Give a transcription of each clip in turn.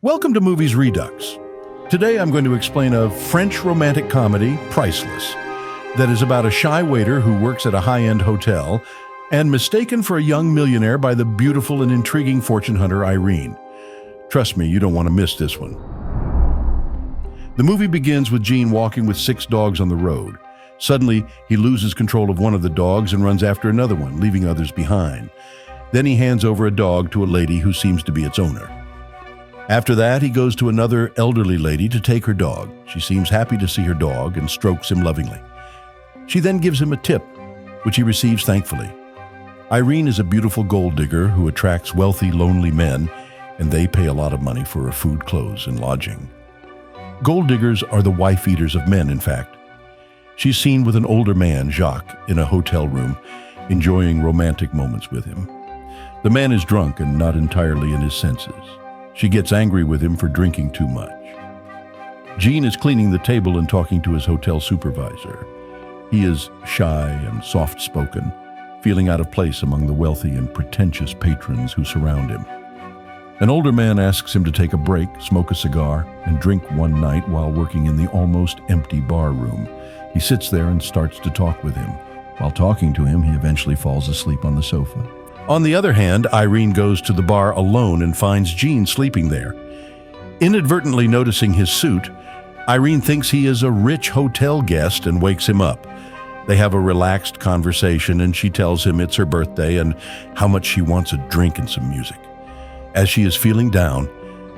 Welcome to Movies Redux. Today I'm going to explain a French romantic comedy, Priceless, that is about a shy waiter who works at a high-end hotel and mistaken for a young millionaire by the beautiful and intriguing fortune hunter Irene. Trust me, you don't want to miss this one. The movie begins with Jean walking with 6 dogs on the road. Suddenly, he loses control of one of the dogs and runs after another one, leaving others behind. Then he hands over a dog to a lady who seems to be its owner. After that, he goes to another elderly lady to take her dog. She seems happy to see her dog and strokes him lovingly. She then gives him a tip, which he receives thankfully. Irene is a beautiful gold digger who attracts wealthy, lonely men, and they pay a lot of money for her food, clothes, and lodging. Gold diggers are the wife eaters of men, in fact. She's seen with an older man, Jacques, in a hotel room, enjoying romantic moments with him. The man is drunk and not entirely in his senses. She gets angry with him for drinking too much. Jean is cleaning the table and talking to his hotel supervisor. He is shy and soft-spoken, feeling out of place among the wealthy and pretentious patrons who surround him. An older man asks him to take a break, smoke a cigar, and drink one night while working in the almost empty bar room. He sits there and starts to talk with him. While talking to him, he eventually falls asleep on the sofa. On the other hand, Irene goes to the bar alone and finds Jean sleeping there. Inadvertently noticing his suit, Irene thinks he is a rich hotel guest and wakes him up. They have a relaxed conversation and she tells him it's her birthday and how much she wants a drink and some music. As she is feeling down,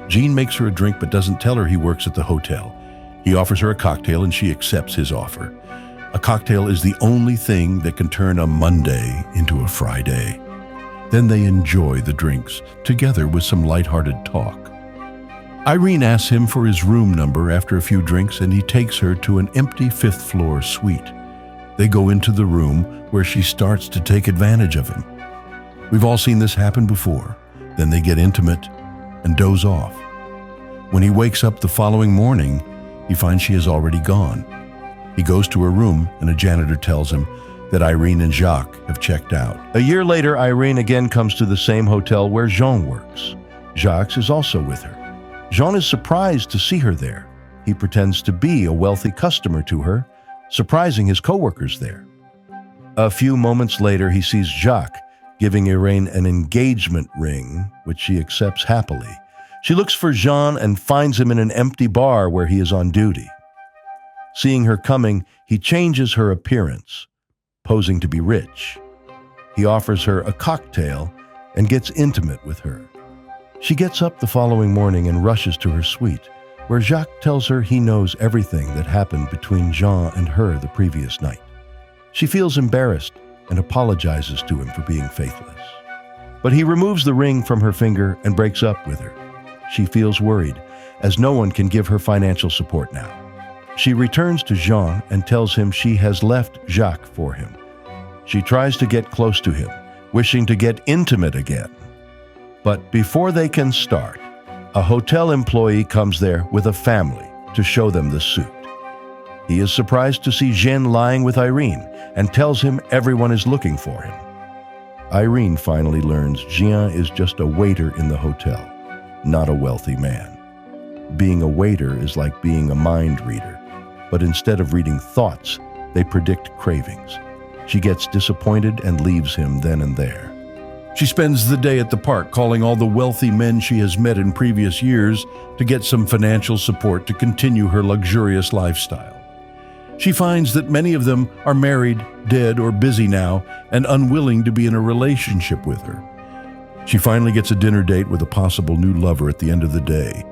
Jean makes her a drink but doesn't tell her he works at the hotel. He offers her a cocktail and she accepts his offer. A cocktail is the only thing that can turn a Monday into a Friday. Then they enjoy the drinks, together with some lighthearted talk. Irene asks him for his room number after a few drinks, and he takes her to an empty 5th-floor suite. They go into the room where she starts to take advantage of him. We've all seen this happen before. Then they get intimate and doze off. When he wakes up the following morning, he finds she has already gone. He goes to her room, and a janitor tells him that Irene and Jacques have checked out. A year later, Irene again comes to the same hotel where Jean works. Jacques is also with her. Jean is surprised to see her there. He pretends to be a wealthy customer to her, surprising his co-workers there. A few moments later, he sees Jacques giving Irene an engagement ring, which she accepts happily. She looks for Jean and finds him in an empty bar where he is on duty. Seeing her coming, he changes her appearance, posing to be rich. He offers her a cocktail and gets intimate with her. She gets up the following morning and rushes to her suite, where Jacques tells her he knows everything that happened between Jean and her the previous night. She feels embarrassed and apologizes to him for being faithless. But he removes the ring from her finger and breaks up with her. She feels worried, as no one can give her financial support now. She returns to Jean and tells him she has left Jacques for him. She tries to get close to him, wishing to get intimate again. But before they can start, a hotel employee comes there with a family to show them the suit. He is surprised to see Jean lying with Irene and tells him everyone is looking for him. Irene finally learns Jean is just a waiter in the hotel, not a wealthy man. Being a waiter is like being a mind reader, but instead of reading thoughts, they predict cravings. She gets disappointed and leaves him then and there. She spends the day at the park calling all the wealthy men she has met in previous years to get some financial support to continue her luxurious lifestyle. She finds that many of them are married, dead, or busy now, and unwilling to be in a relationship with her. She finally gets a dinner date with a possible new lover at the end of the day.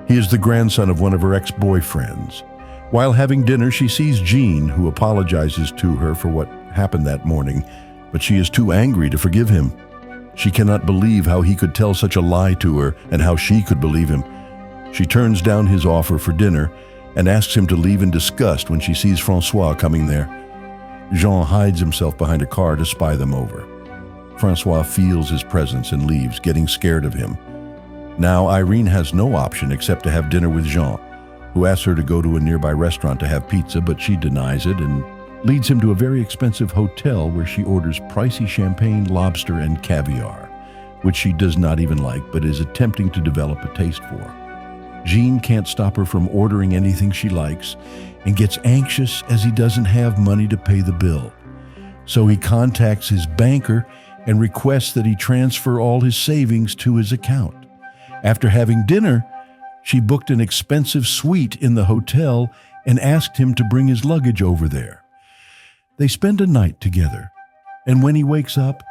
He is the grandson of one of her ex-boyfriends. While having dinner, she sees Jean, who apologizes to her for what happened that morning, but she is too angry to forgive him. She cannot believe how he could tell such a lie to her and how she could believe him. She turns down his offer for dinner and asks him to leave in disgust when she sees Francois coming there. Jean hides himself behind a car to spy them over. Francois feels his presence and leaves, getting scared of him. Now Irene has no option except to have dinner with Jean, who asks her to go to a nearby restaurant to have pizza, but she denies it and leads him to a very expensive hotel where she orders pricey champagne, lobster, and caviar, which she does not even like but is attempting to develop a taste for. Jean can't stop her from ordering anything she likes and gets anxious as he doesn't have money to pay the bill. So he contacts his banker and requests that he transfer all his savings to his account. After having dinner, she booked an expensive suite in the hotel and asked him to bring his luggage over there. They spend a night together, and when he wakes up,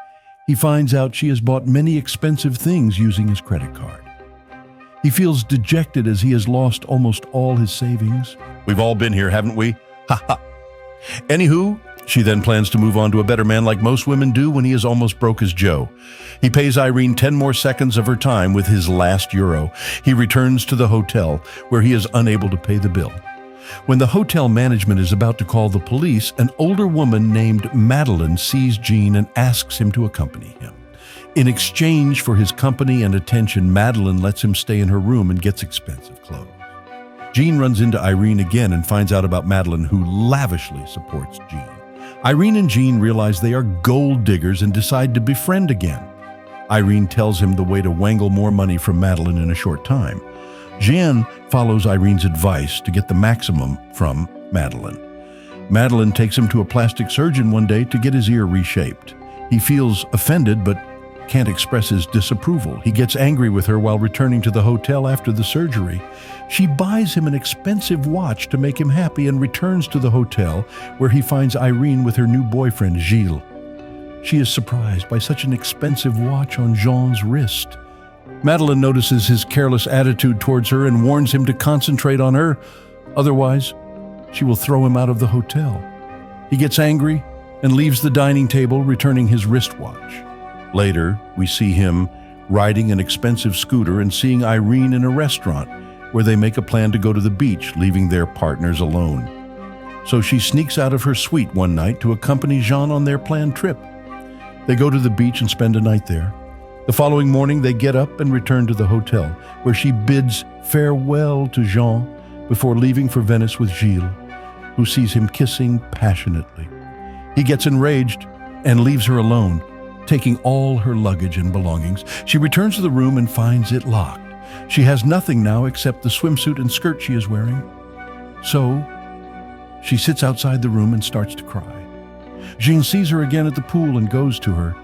he finds out she has bought many expensive things using his credit card. He feels dejected as he has lost almost all his savings. We've all been here, haven't we? Ha ha. Anywho, she then plans to move on to a better man like most women do when he is almost broke as Joe. He pays Irene 10 more seconds of her time with his last euro. He returns to the hotel, where he is unable to pay the bill. When the hotel management is about to call the police, an older woman named Madeline sees Jean and asks him to accompany him. In exchange for his company and attention, Madeline lets him stay in her room and gets expensive clothes. Jean runs into Irene again and finds out about Madeline, who lavishly supports Jean. Irene and Jean realize they are gold diggers and decide to befriend again. Irene tells him the way to wangle more money from Madeline in a short time. Jean follows Irene's advice to get the maximum from Madeline. Madeline takes him to a plastic surgeon one day to get his ear reshaped. He feels offended but can't express his disapproval. He gets angry with her while returning to the hotel after the surgery. She buys him an expensive watch to make him happy and returns to the hotel, where he finds Irene with her new boyfriend, Gilles. She is surprised by such an expensive watch on Jean's wrist. Madeline notices his careless attitude towards her and warns him to concentrate on her, otherwise she will throw him out of the hotel. He gets angry and leaves the dining table, returning his wristwatch. Later, we see him riding an expensive scooter and seeing Irene in a restaurant where they make a plan to go to the beach, leaving their partners alone. So she sneaks out of her suite one night to accompany Jean on their planned trip. They go to the beach and spend a night there. The following morning, they get up and return to the hotel, where she bids farewell to Jean before leaving for Venice with Gilles, who sees him kissing passionately. He gets enraged and leaves her alone, taking all her luggage and belongings. She returns to the room and finds it locked. She has nothing now except the swimsuit and skirt she is wearing. So, she sits outside the room and starts to cry. Jean sees her again at the pool and goes to her.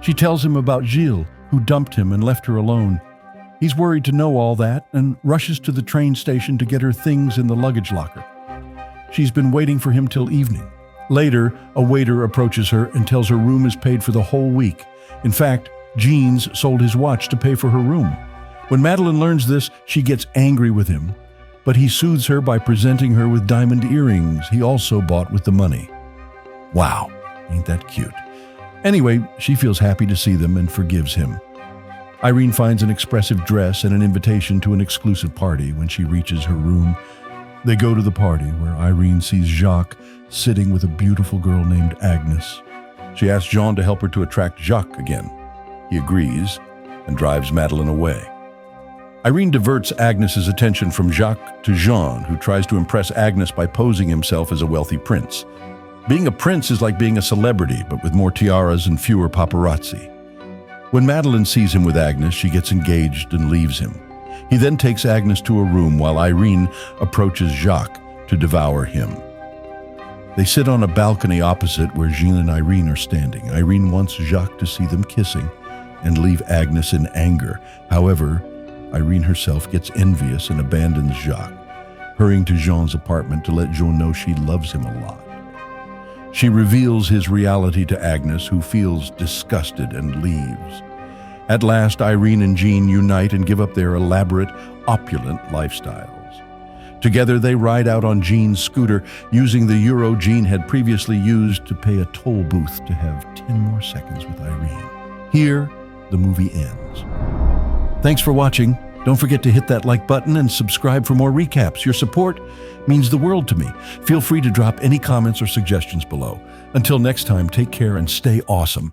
She tells him about Gilles, who dumped him and left her alone. He's worried to know all that and rushes to the train station to get her things in the luggage locker. She's been waiting for him till evening. Later, a waiter approaches her and tells her room is paid for the whole week. In fact, Jean's sold his watch to pay for her room. When Madeline learns this, she gets angry with him, but he soothes her by presenting her with diamond earrings he also bought with the money. Wow, ain't that cute? Anyway, she feels happy to see them and forgives him. Irene finds an expressive dress and an invitation to an exclusive party when she reaches her room. They go to the party, where Irene sees Jacques sitting with a beautiful girl named Agnes. She asks Jean to help her to attract Jacques again. He agrees and drives Madeline away. Irene diverts Agnes's attention from Jacques to Jean, who tries to impress Agnes by posing himself as a wealthy prince. Being a prince is like being a celebrity, but with more tiaras and fewer paparazzi. When Madeline sees him with Agnes, she gets engaged and leaves him. He then takes Agnes to a room while Irene approaches Jacques to devour him. They sit on a balcony opposite where Jean and Irene are standing. Irene wants Jacques to see them kissing and leave Agnes in anger. However, Irene herself gets envious and abandons Jacques, hurrying to Jean's apartment to let Jean know she loves him a lot. She reveals his reality to Agnes, who feels disgusted and leaves. At last, Irene and Jean unite and give up their elaborate, opulent lifestyles. Together, they ride out on Jean's scooter, using the euro Jean had previously used to pay a toll booth to have 10 more seconds with Irene. Here, the movie ends. Thanks for watching. Don't forget to hit that like button and subscribe for more recaps. Your support means the world to me. Feel free to drop any comments or suggestions below. Until next time, take care and stay awesome.